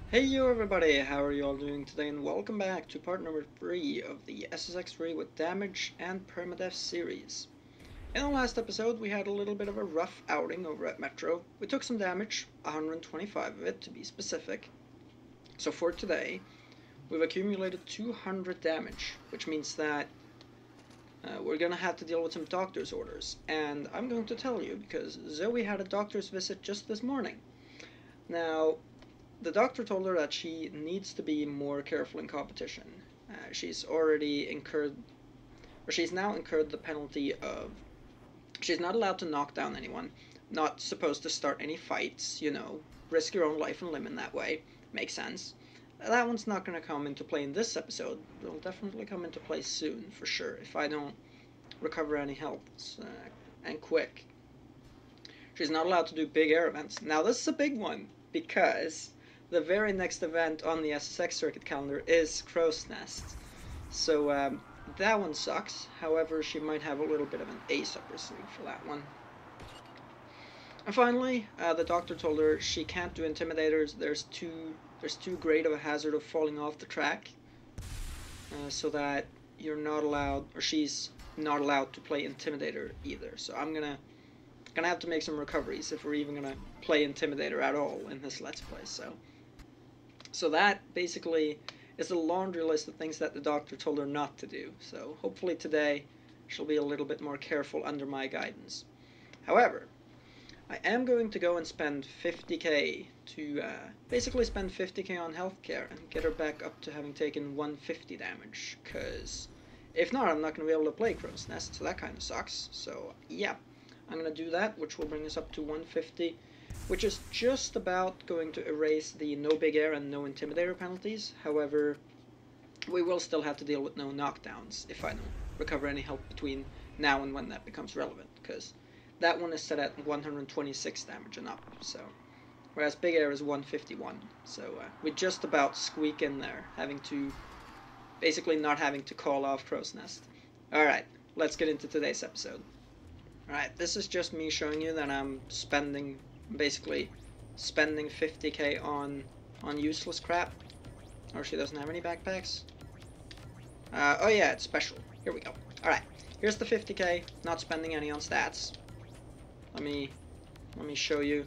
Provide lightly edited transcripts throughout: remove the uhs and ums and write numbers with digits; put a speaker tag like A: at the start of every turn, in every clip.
A: Hey you everybody, how are you all doing today, and welcome back to part number 3 of the SSX with Damage and Permadeath series. In the last episode we had a little bit of a rough outing over at Metro. We took some damage, 125 of it to be specific. So for today, we've accumulated 200 damage, which means that we're gonna have to deal with some doctor's orders. And I'm going to tell you, because Zoe had a doctor's visit just this morning. Now, the doctor told her that she needs to be more careful in competition. She's already incurred, or she's now incurred the penalty of, she's not allowed to knock down anyone, not supposed to start any fights, risk your own life and limb in that way. Makes sense. That one's not going to come into play in this episode. It'll definitely come into play soon, for sure, if I don't recover any health, and quick. She's not allowed to do big air events. Now this is a big one, because the very next event on the SSX circuit calendar is Crow's Nest. So that one sucks. However, she might have a little bit of an ace up her sleeve for that one. And finally, the doctor told her she can't do intimidators. There's too great of a hazard of falling off the track, so that you're not allowed, or she's not allowed to play intimidator either. So I'm gonna have to make some recoveries if we're even gonna play intimidator at all in this let's play. So that basically is a laundry list of things that the doctor told her not to do. So hopefully today she'll be a little bit more careful under my guidance. However, I am going to go and spend 50k to basically spend 50k on healthcare and get her back up to having taken 150 damage, because if not, I'm not going to be able to play Crow's Nest, so that kind of sucks. So yeah, I'm going to do that, which will bring us up to 150, which is just about going to erase the no big air and no intimidator penalties. However, we will still have to deal with no knockdowns if I don't recover any health between now and when that becomes relevant, because that one is set at 126 damage and up, so whereas big air is 151. So we just about squeak in there, basically not having to call off Crow's Nest. Alright, let's get into today's episode. Alright, this is just me showing you that I'm basically spending 50k on useless crap. Or she doesn't have any backpacks. Oh yeah, it's special. Here we go. Alright, here's the 50k, not spending any on stats. Let me show you.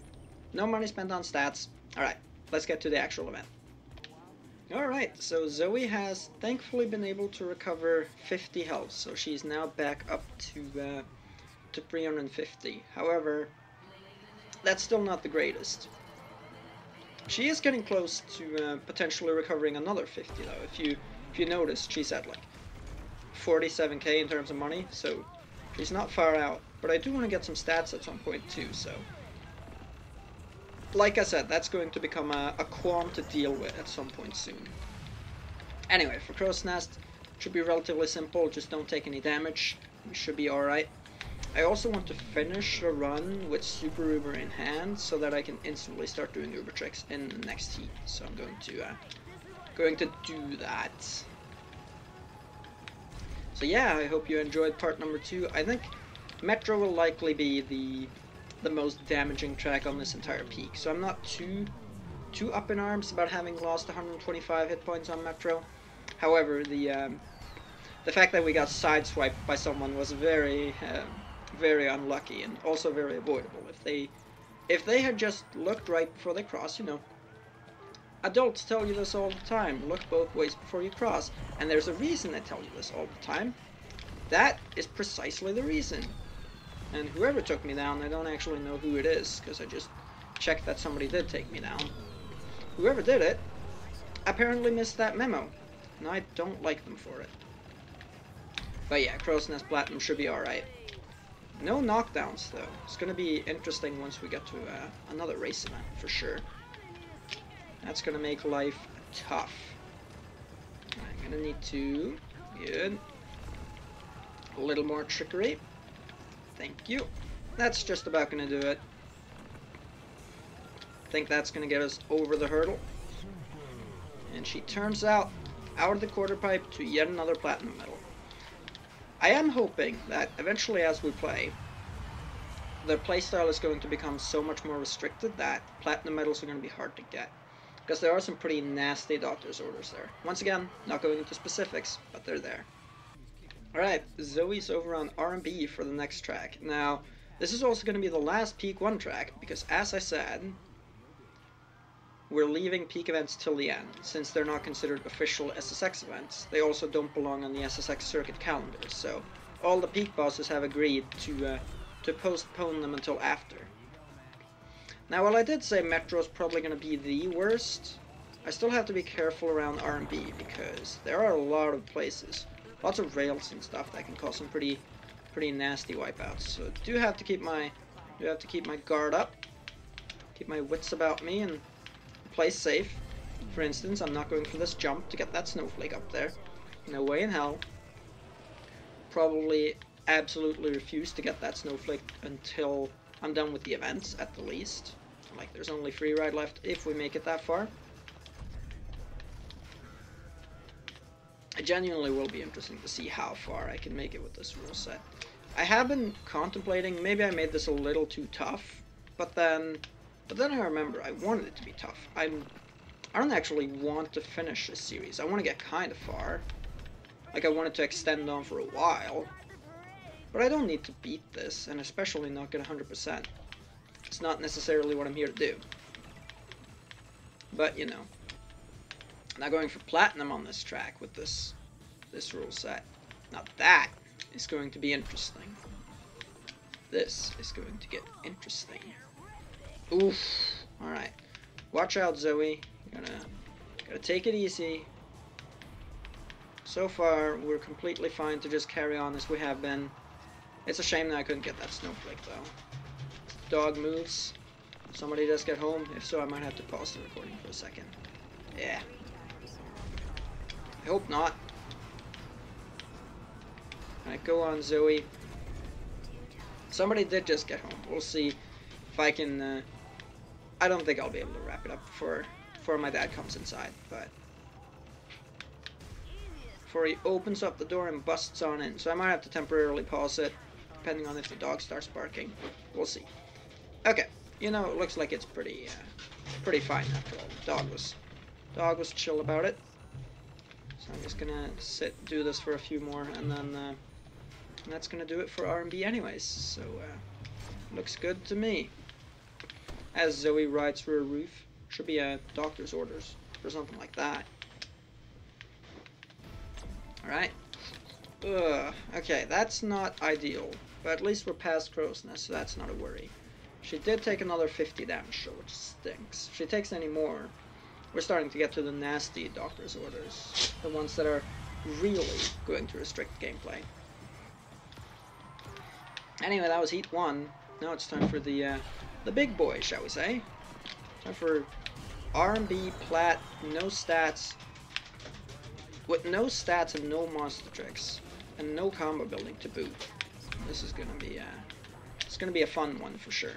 A: No money spent on stats. Alright, let's get to the actual event. Alright, so Zoe has thankfully been able to recover 50 health, so she's now back up to 350. However, that's still not the greatest. She is getting close to potentially recovering another 50 though. If you notice, she's at like 47k in terms of money, so she's not far out. But I do want to get some stats at some point too, so like I said, that's going to become a qualm to deal with at some point soon. Anyway, for Crow's Nest, should be relatively simple, just don't take any damage. We should be alright. I also want to finish the run with Super Uber in hand so that I can instantly start doing Uber tricks in the next heat. So I'm going to do that. So yeah, I hope you enjoyed part number 2. I think Metro will likely be the most damaging track on this entire peak. So I'm not too up in arms about having lost 125 hit points on Metro. However, the fact that we got sideswiped by someone was very unlucky and also very avoidable. If they had just looked right before they cross, adults tell you this all the time, look both ways before you cross, and there's a reason they tell you this all the time. That is precisely the reason. And whoever took me down, I don't actually know who it is, because I just checked that somebody did take me down. Whoever did it apparently missed that memo, and I don't like them for it. But yeah, Crow's Nest Platinum should be alright. No knockdowns though. It's gonna be interesting once we get to another race event for sure. That's gonna make life tough. I'm gonna need to good. A little more trickery. Thank you. That's just about gonna do it. I think that's gonna get us over the hurdle. And she turns out of the quarter pipe to yet another platinum medal. I am hoping that eventually as we play, the playstyle is going to become so much more restricted that platinum medals are going to be hard to get. because there are some pretty nasty doctor's orders there. Once again, not going into specifics, but they're there. Alright, Zoe's over on R&B for the next track. Now, this is also going to be the last Peak 1 track, because as I said, we're leaving Peak events till the end, since they're not considered official SSX events. They also don't belong on the SSX circuit calendar, so all the Peak bosses have agreed to postpone them until after. Now, while I did say Metro's probably going to be the worst, I still have to be careful around R&B, because there are a lot of places, lots of rails and stuff that can cause some pretty nasty wipeouts. So do have to keep my guard up, keep my wits about me, and play safe. For instance, I'm not going for this jump to get that snowflake up there. No way in hell. Probably absolutely refuse to get that snowflake until I'm done with the events, at the least. Like, there's only free ride left if we make it that far. It genuinely will be interesting to see how far I can make it with this rule set. I have been contemplating, maybe I made this a little too tough, but then I remember I wanted it to be tough. I don't actually want to finish this series. I want to get kind of far. Like, I want it to extend on for a while. But I don't need to beat this, and especially not get 100%. It's not necessarily what I'm here to do. But, you know. Now going for Platinum on this track with this rule set. Now that is going to be interesting. This is going to get interesting. Oof. Alright. Watch out, Zoe. You're gotta take it easy. So far, we're completely fine to just carry on as we have been. It's a shame that I couldn't get that snowflake, though. Dog moves. Somebody does get home. If so, I might have to pause the recording for a second. Yeah. I hope not. Alright, go on, Zoe. Somebody did just get home. We'll see if I can... I don't think I'll be able to wrap it up before my dad comes inside, but... before he opens up the door and busts on in. So I might have to temporarily pause it, depending on if the dog starts barking. We'll see. Okay, you know, it looks like it's pretty fine after all. Dog was chill about it. So I'm just gonna do this for a few more, and then that's gonna do it for R&B anyways. So looks good to me. As Zoe rides through a roof, should be a doctor's orders or something like that. Alright. Okay, that's not ideal, but at least we're past Crow's Nest, so that's not a worry. She did take another 50 damage, though, which stinks. If she takes any more, we're starting to get to the nasty doctor's orders. The ones that are really going to restrict gameplay. Anyway, that was Heat 1. Now it's time for the big boy, shall we say. Time for R&B, Plat, no stats. With no stats and no monster tricks, and no combo building to boot. This is gonna be it's gonna be a fun one for sure.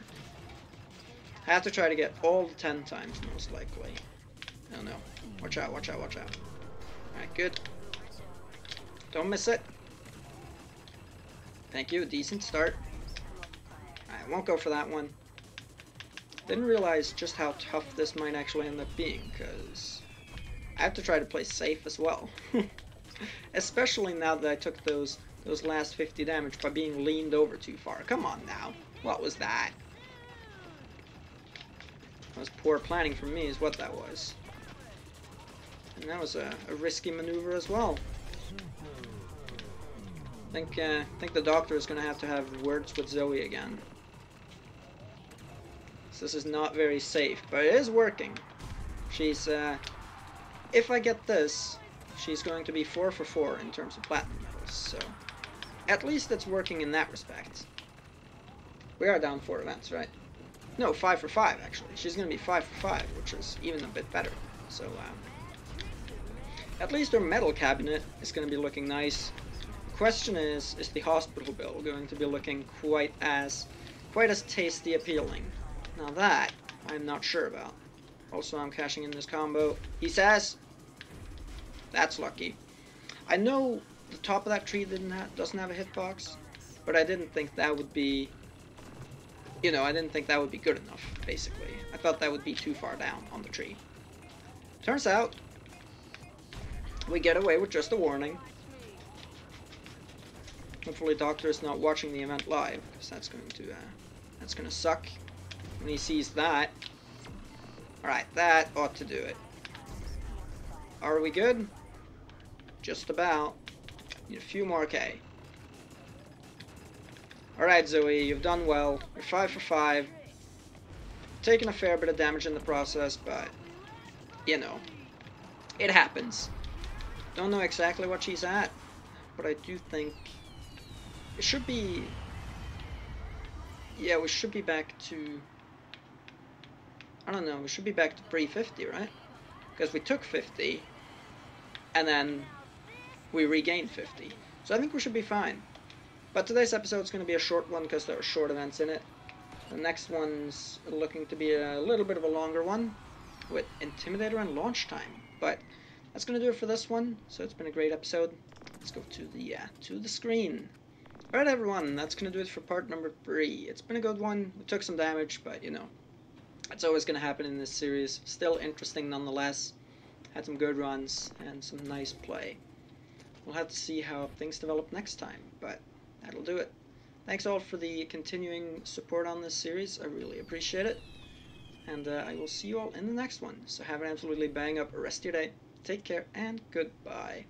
A: I have to try to get all the 10 times most likely. Oh no. Watch out, watch out, watch out. Alright, good. Don't miss it. Thank you, decent start. Alright, won't go for that one. Didn't realize just how tough this might actually end up being, because I have to try to play safe as well. Especially now that I took those last 50 damage by being leaned over too far. Come on now. What was that? That was poor planning from me is what that was. And that was a risky maneuver as well. I think the doctor is going to have words with Zoe again. So this is not very safe, but it is working. She's if I get this, she's going to be 4 for 4 in terms of platinum medals, so at least it's working in that respect. We are down 4 events, right? No, 5 for 5 actually. She's going to be 5 for 5, which is even a bit better. So at least her medal cabinet is going to be looking nice. The question is the hospital bill going to be looking quite as tasty appealing? Now that I'm not sure about. Also, I'm cashing in this combo. He says, that's lucky. I know the top of that tree doesn't have a hitbox, but I didn't think that would be, I didn't think that would be good enough, basically. I thought that would be too far down on the tree. Turns out, we get away with just a warning. Hopefully Doctor is not watching the event live, because that's going to suck when he sees that. Alright, that ought to do it. Are we good? Just about. Need a few more K. Alright, Zoe, you've done well. You're 5 for 5. Taking a fair bit of damage in the process, but, you know, it happens. Don't know exactly what she's at, but I do think it should be... Yeah, we should be back to... I don't know, we should be back to pre-50, right? Because we took 50, and then we regained 50. So I think we should be fine. But today's episode is going to be a short one because there are short events in it. The next one's looking to be a little bit of a longer one with Intimidator and launch time. But that's going to do it for this one. So it's been a great episode. Let's go to the screen. Alright everyone, that's going to do it for part number 3. It's been a good one. We took some damage, but you know, it's always going to happen in this series. Still interesting nonetheless. Had some good runs and some nice play. We'll have to see how things develop next time, but that'll do it. Thanks all for the continuing support on this series. I really appreciate it. And I will see you all in the next one. So have an absolutely bang up rest of your day. Take care and goodbye.